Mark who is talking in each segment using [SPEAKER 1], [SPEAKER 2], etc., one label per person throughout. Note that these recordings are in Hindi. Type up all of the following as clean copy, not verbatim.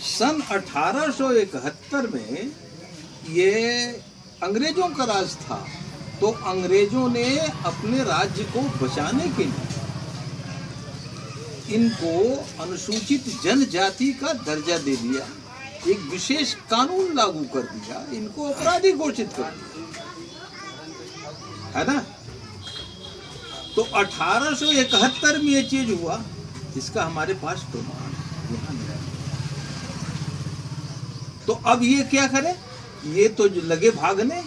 [SPEAKER 1] सन 1871 में ये अंग्रेजों का राज था, तो अंग्रेजों ने अपने राज्य को बचाने के लिए इनको अनुसूचित जनजाति का दर्जा दे दिया, एक विशेष कानून लागू कर दिया, इनको अपराधी घोषित कर दिया, है ना। तो 1871 में ये चीज हुआ, इसका हमारे पास प्रमाण यहाँ मिला। तो अब ये क्या करे, ये तो लगे भागने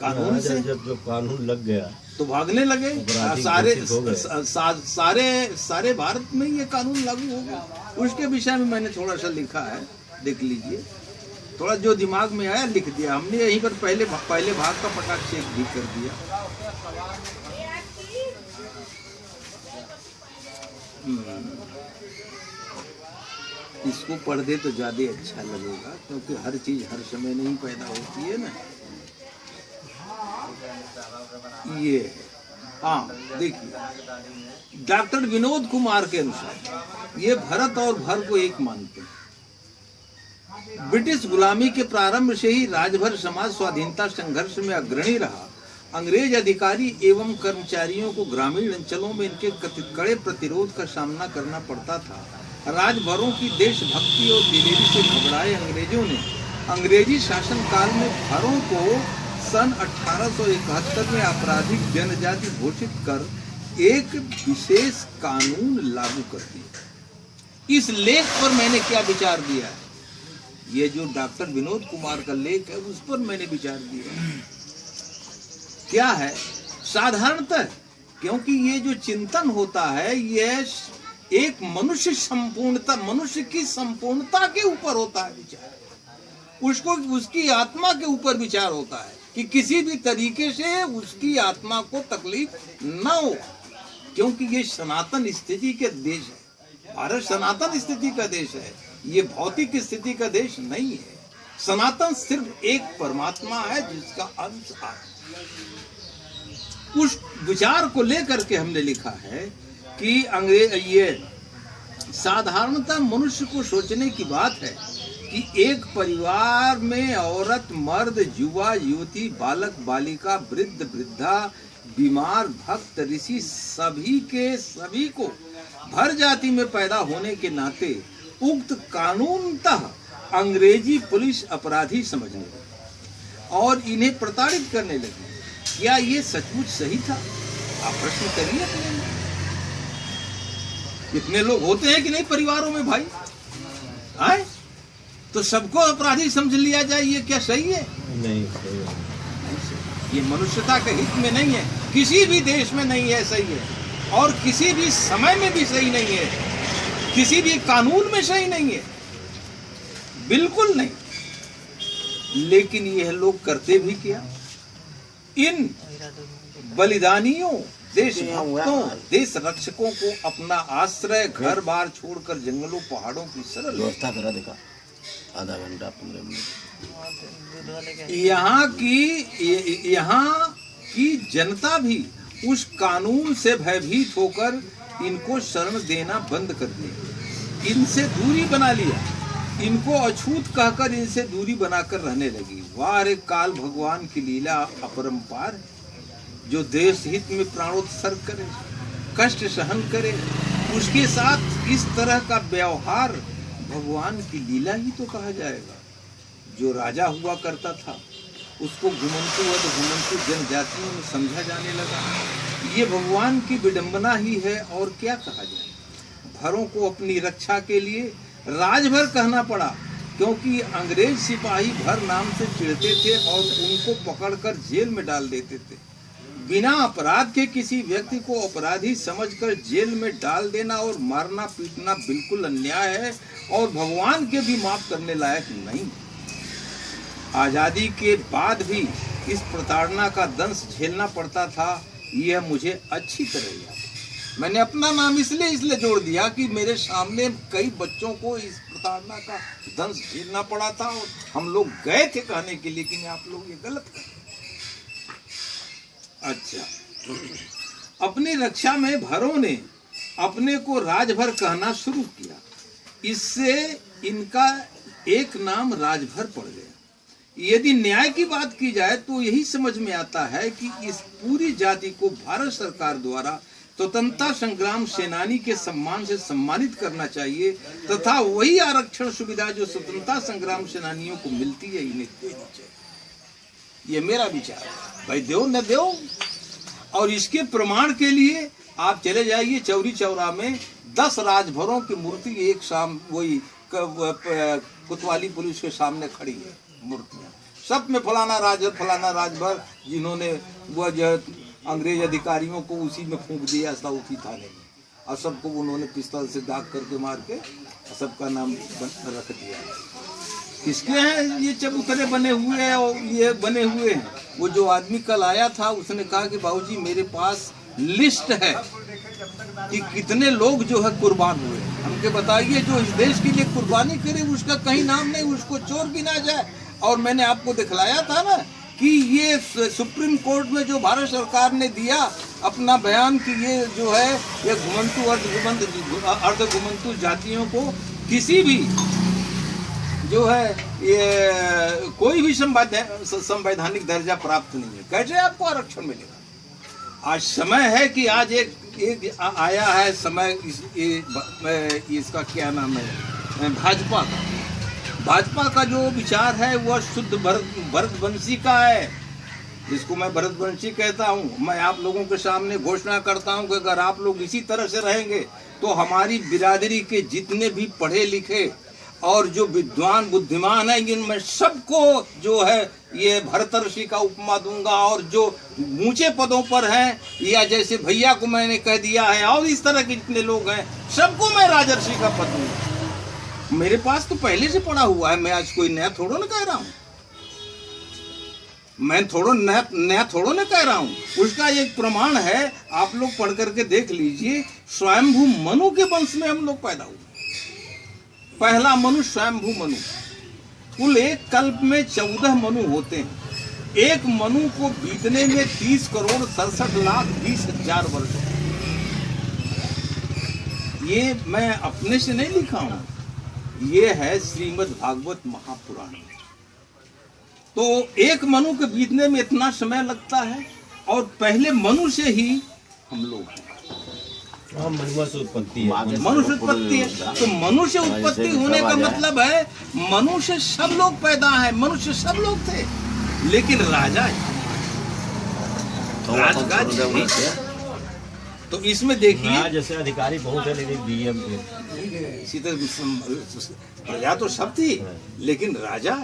[SPEAKER 1] कानून से।
[SPEAKER 2] जब जो कानून लग गया
[SPEAKER 1] तो भागने लगे, सारे भारत में ये कानून लागू हो गया। उसके विषय में मैंने थोड़ा सा लिखा है, देख लीजिए। थोड़ा जो दिमाग में आया लिख दिया हमने, यहीं पर पहले भाग का पटाख चेक भी कर दिया। इसको पढ़ दे तो ज्यादा अच्छा लगेगा, क्योंकि हर चीज हर समय नहीं पैदा होती है ना। ये हाँ देखिए, डॉक्टर विनोद कुमार के अनुसार ये भरत और भर को एक मानते हैं। ब्रिटिश गुलामी के प्रारंभ से ही राजभर समाज स्वाधीनता संघर्ष में अग्रणी रहा। अंग्रेज अधिकारी एवं कर्मचारियों को ग्रामीण अंचलों में इनके कड़े प्रतिरोध का सामना करना पड़ता था। राजभरों की देशभक्ति और दिलेरी से घबराए अंग्रेजों ने अंग्रेजी शासन काल में भरों को सन 1871 में आपराधिक जनजाति घोषित कर एक विशेष कानून लागू कर दिया। इस लेख पर मैंने क्या विचार दिया है, ये जो डॉक्टर विनोद कुमार का लेख है उस पर मैंने विचार दिया। क्या है, साधारणतः क्योंकि ये जो चिंतन होता है ये एक मनुष्य की संपूर्णता के ऊपर होता है विचार, उसको उसकी आत्मा के ऊपर विचार होता है कि किसी भी तरीके से उसकी आत्मा को तकलीफ न हो, क्योंकि ये सनातन स्थिति के देश है। भारत सनातन स्थिति का देश है, ये भौतिक स्थिति का देश नहीं है। सनातन सिर्फ एक परमात्मा है जिसका अंश आत्मा। उस विचार को लेकर के हमने लिखा है कि अंग्रेज ये साधारणतः मनुष्य को सोचने की बात है कि एक परिवार में औरत, मर्द, युवा, युवती, बालक, बालिका, वृद्ध, वृद्धा, बीमार, भक्त, ऋषि सभी को भर जाति में पैदा होने के नाते उक्त कानूनतः अंग्रेजी पुलिस अपराधी समझने लगी और इन्हें प्रताड़ित करने लगी। क्या ये सचमुच सही था? आप प्रश्न करिए। कितने लोग होते हैं कि नहीं परिवारों में भाई, आए तो सबको अपराधी समझ लिया जाए, ये क्या सही है?
[SPEAKER 2] नहीं,
[SPEAKER 1] ये मनुष्यता के हित में नहीं है, किसी भी देश में नहीं है सही है, और किसी भी समय में भी सही नहीं है, किसी भी कानून में सही नहीं है, बिल्कुल नहीं। लेकिन यह लोग करते भी क्या, इन बलिदानियों, देशभक्तों, देश रक्षकों को अपना आश्रय, घर बार छोड़कर जंगलों, पहाड़ों की सरल
[SPEAKER 2] व्यवस्था करा देखा, आधा घंटा 15 मिनट।
[SPEAKER 1] यहाँ की जनता भी उस कानून से भयभीत होकर इनको शरण देना बंद कर दिया, इनसे दूरी बना लिया, इनको अछूत कहकर इनसे दूरी बनाकर रहने लगी। वाह रे काल, भगवान की लीला अपरंपार है, जो देश हित में प्राणोत्सर्ग करे, कष्ट सहन करे, उसके साथ इस तरह का व्यवहार भगवान की लीला ही तो कहा जाएगा। जो राजा हुआ करता था उसको घुमंतु जनजातियों में समझा जाने लगा, ये भगवान की विडंबना ही है और क्या कहा जाए। भरों को अपनी रक्षा के लिए राजभर कहना पड़ा, क्योंकि अंग्रेज सिपाही भर नाम से चिढ़ते थे और उनको पकड़कर जेल में डाल देते थे। बिना अपराध के किसी व्यक्ति को अपराधी समझकर जेल में डाल देना और मारना पीटना बिल्कुल अन्याय है और भगवान के भी माफ करने लायक नहीं। आजादी के बाद भी इस प्रताड़ना का दंश झेलना पड़ता था, यह मुझे अच्छी तरह याद है। मैंने अपना नाम इसलिए जोड़ दिया कि मेरे सामने कई बच्चों को इस प्रताड़ना का दंश झेलना पड़ा था और हम लोग गए थे कहने के लिए कि आप लोग ये गलत कर। अच्छा, अपनी रक्षा में भरों ने अपने को राजभर कहना शुरू किया। इससे इनका एक नाम राजभर पड़ गया। यदि न्याय की बात की जाए तो यही समझ में आता है कि इस पूरी जाति को भारत सरकार द्वारा स्वतंत्रता संग्राम सेनानी के सम्मान से सम्मानित करना चाहिए तथा वही आरक्षण सुविधा जो स्वतंत्रता संग्राम सेनानियों को मिलती है इन्हें देनी चाहिए। ये मेरा विचार है। भाई दो न दो, और इसके प्रमाण के लिए आप चले जाइए चौरी चौरा में 10 राजभरों की मूर्ति एक शाम वही कोतवाली पुलिस के सामने खड़ी है मूर्तियां, सब में फलाना राजभर जिन्होंने वह जो अंग्रेज अधिकारियों को उसी में फूंक दिया साउथी थाने में, और सबको उन्होंने पिस्तौल से दाग करके मार के सबका नाम रख दिया। किसके हैं ये चबूतरे बने हुए हैं और ये बने हुए हैं? वो जो आदमी कल आया था उसने कहा कि बाबूजी मेरे पास लिस्ट है कि कितने लोग जो है कुर्बान हुए, हमके बताइए। जो इस देश के लिए कुर्बानी करे उसका कहीं नाम नहीं, उसको चोर गिना जाए। और मैंने आपको दिखलाया था ना कि ये सुप्रीम कोर्ट में जो भारत सरकार ने दिया अपना बयान कि ये जो है ये घुमंतु अर्ध घुमंतु जातियों को किसी भी जो है ये कोई भी संवैधानिक दर्जा प्राप्त नहीं है, कैसे आपको आरक्षण मिलेगा? आज समय है कि आज एक आया है समय इसका क्या नाम है, भाजपा का जो विचार है वह शुद्ध भरतवंशी का है, जिसको मैं भरतवंशी कहता हूँ। मैं आप लोगों के सामने घोषणा करता हूँ कि अगर आप लोग इसी तरह से रहेंगे तो हमारी बिरादरी के जितने भी पढ़े लिखे और जो विद्वान बुद्धिमान है इनमें सबको जो है ये भरतर्षि का उपमा दूंगा, और जो ऊंचे पदों पर हैं या जैसे भैया को मैंने कह दिया है और इस तरह के जितने लोग हैं सबको मैं राजर्षि का पद दूंगा। मेरे पास तो पहले से पड़ा हुआ है, मैं आज कोई नया थोड़ो ना कह रहा हूँ, मैं नया थोड़ो ना कह रहा हूँ। उसका एक प्रमाण है, आप लोग पढ़ करके देख लीजिए। स्वयंभू मनु के वंश में हम लोग पैदा हुए, पहला मनु स्वयंभू मनु। कुल एक कल्प में 14 मनु होते हैं। एक मनु को बीतने में 30,67,20,000 वर्ष। ये मैं अपने से नहीं लिखा हूं, ये है श्रीमद् भागवत महापुराण। तो एक मनु के बीतने में इतना समय लगता है, और पहले मनु से ही हम लोग हैं।
[SPEAKER 2] मनुष्य उत्पत्ति है,
[SPEAKER 1] मनुष्य उत्पत्ति है। तो मनुष्य उत्पत्ति होने का मतलब है मनुष्य सब लोग पैदा है, मनुष्य सब लोग थे, लेकिन राजा तो इसमें देखिए
[SPEAKER 2] जैसे अधिकारी बहुत है लेकिन डीएम
[SPEAKER 1] इसी तरह प्रजा तो सब थी लेकिन राजा।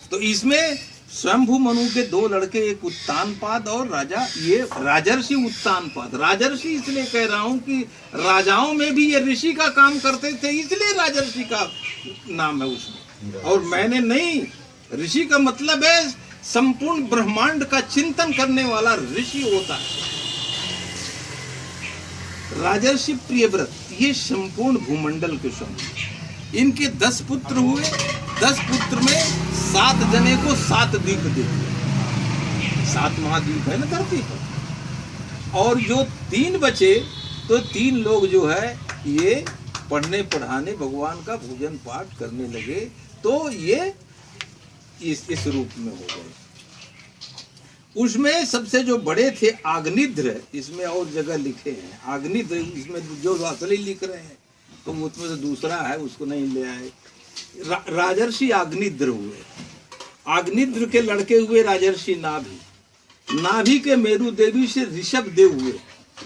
[SPEAKER 1] तो इसमें स्वयंभू मनु के 2 लड़के, एक उत्तानपाद और राजा, ये राजर्षि उत्तानपाद। राजर्षि इसलिए कह रहा हूं कि राजाओं में भी ये ऋषि का काम करते थे, इसलिए राजर्षि का नाम है उसमें। और मैंने नहीं, ऋषि का मतलब है संपूर्ण ब्रह्मांड का चिंतन करने वाला ऋषि होता है। राजर्षि प्रियव्रत ये संपूर्ण भूमंडल के स्वामी। इनके 10 पुत्र हुए, 10 पुत्र में 7 जने को 7 द्वीप दे, 7 महाद्वीप है ना धरती पर। और जो 3 बचे तो 3 लोग जो है ये पढ़ने पढ़ाने भगवान का भोजन पाठ करने लगे, तो ये इस रूप में हो गए। उसमें सबसे जो बड़े थे आग्निद्र, इसमें और जगह लिखे हैं आग्निद्र, इसमें जो असली लिख रहे हैं तो उसमें से दूसरा है उसको नहीं ले आए। राजर्षि आग्निद्र हुए, आग्निद्र के लड़के हुए राजर्षि नाभि, नाभि के मेरु देवी से ऋषभ देव हुए।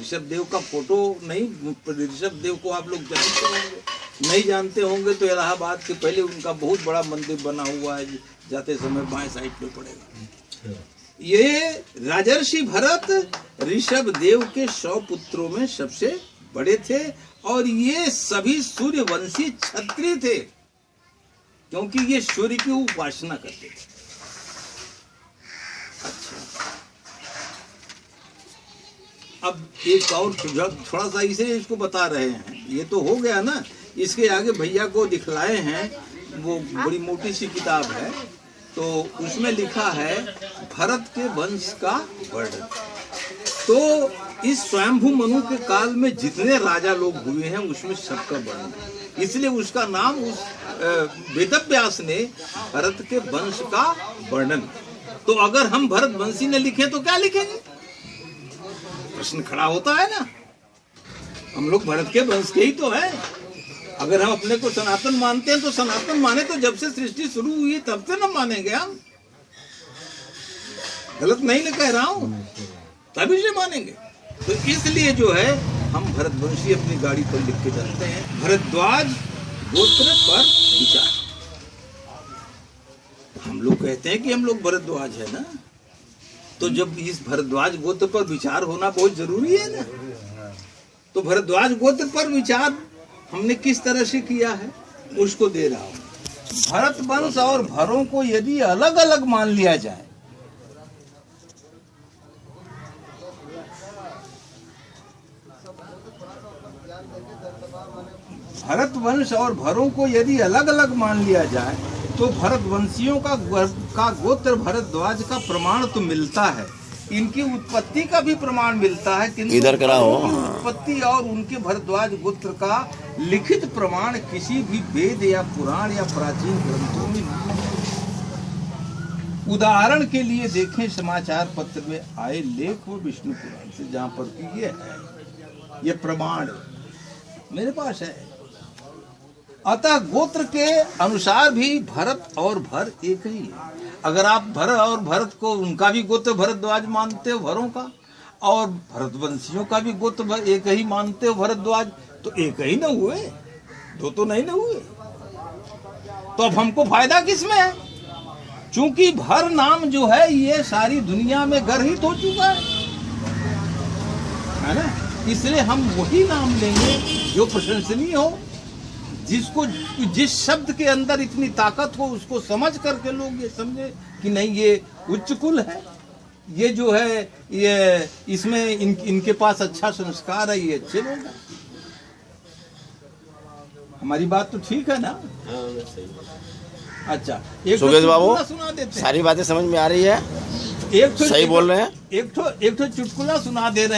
[SPEAKER 1] ऋषभ देव का फोटो नहीं, ऋषभ देव को आप लोग जानते होंगे, नहीं जानते होंगे तो इलाहाबाद के पहले उनका बहुत बड़ा मंदिर बना हुआ है, जाते समय बाएं साइड पे पड़ेगा। ये राजर्षि भरत ऋषभ देव के 100 पुत्रों में सबसे बड़े थे, और ये सभी सूर्यवंशी क्षत्रिय थे क्योंकि ये सूर्य की उपासना करते थे। अच्छा, अब एक और थोड़ा सा इसे इसको बता रहे हैं, ये तो हो गया ना। इसके आगे भैया को दिखलाए हैं, वो बड़ी मोटी सी किताब है, तो उसमें लिखा है भरत के वंश का वर्णन। तो इस स्वयंभू मनु के काल में जितने राजा लोग हुए हैं उसमें सबका वर्णन है। इसलिए उसका नाम उस वेदव्यास ने भरत के वंश का वर्णन। तो अगर हम भरत वंशी ने लिखे तो क्या लिखेंगे, प्रश्न खड़ा होता है ना। हम लोग भरत के वंश के ही तो है। अगर हम अपने को सनातन मानते हैं तो सनातन माने तो जब से सृष्टि शुरू हुई तब से न मानेंगे हम। गलत नहीं कह रहा हूं, तभी से मानेंगे। तो इसलिए जो है हम भरतवंशी अपनी गाड़ी पर लिख के चलते हैं। भरद्वाज गोत्र पर विचार। हम लोग कहते हैं कि हम लोग भरद्वाज है ना, तो जब इस भरद्वाज गोत्र पर विचार होना बहुत जरूरी है ना। तो भरद्वाज गोत्र पर विचार हमने किस तरह से किया है उसको दे रहा हूं। भरत वंश और भरों को यदि अलग अलग मान लिया जाए, भरत वंश और भरों को यदि अलग अलग मान लिया जाए तो भरतवंशियों का गोत्र भरद्वाज का प्रमाण तो मिलता है, इनकी उत्पत्ति का भी प्रमाण मिलता है, किंतु
[SPEAKER 2] इधर कराओ।
[SPEAKER 1] उत्पत्ति और उनके भरद्वाज गोत्र का लिखित प्रमाण किसी भी वेद या पुराण या प्राचीन ग्रंथों में नहीं है। उदाहरण के लिए देखें समाचार पत्र में आए लेख व विष्णु पुराण से, जहां पर कि ये है, ये प्रमाण मेरे पास है। अतः गोत्र के अनुसार भी भरत और भर एक ही है। अगर आप भर और भरत को, उनका भी गोत्र भरद्वाज मानते हो भरों का, और भरतवंशियों का भी गोत्र एक ही मानते हो भरद्वाज, तो एक ही न हुए, दो तो नहीं न हुए। तो अब हमको फायदा किसमें है? चूंकि भर नाम जो है ये सारी दुनिया में गर्हित हो चुका है ना, इसलिए हम वही नाम लेंगे जो प्रशंसनीय हो, जिसको, जिस शब्द के अंदर इतनी ताकत हो, उसको समझ करके लोग ये समझे कि नहीं ये उच्च कुल है, ये जो है ये इसमें इनके पास अच्छा संस्कार है, ये अच्छे लोग हैं। हमारी बात तो ठीक है ना? अच्छा, एक
[SPEAKER 2] सुकेश बाबू
[SPEAKER 1] सुना देते हैं।
[SPEAKER 2] सारी बातें समझ में आ रही है,
[SPEAKER 1] एक
[SPEAKER 2] सही बोल रहे हैं।
[SPEAKER 1] एक तो चुटकुला सुना दे रहे हैं।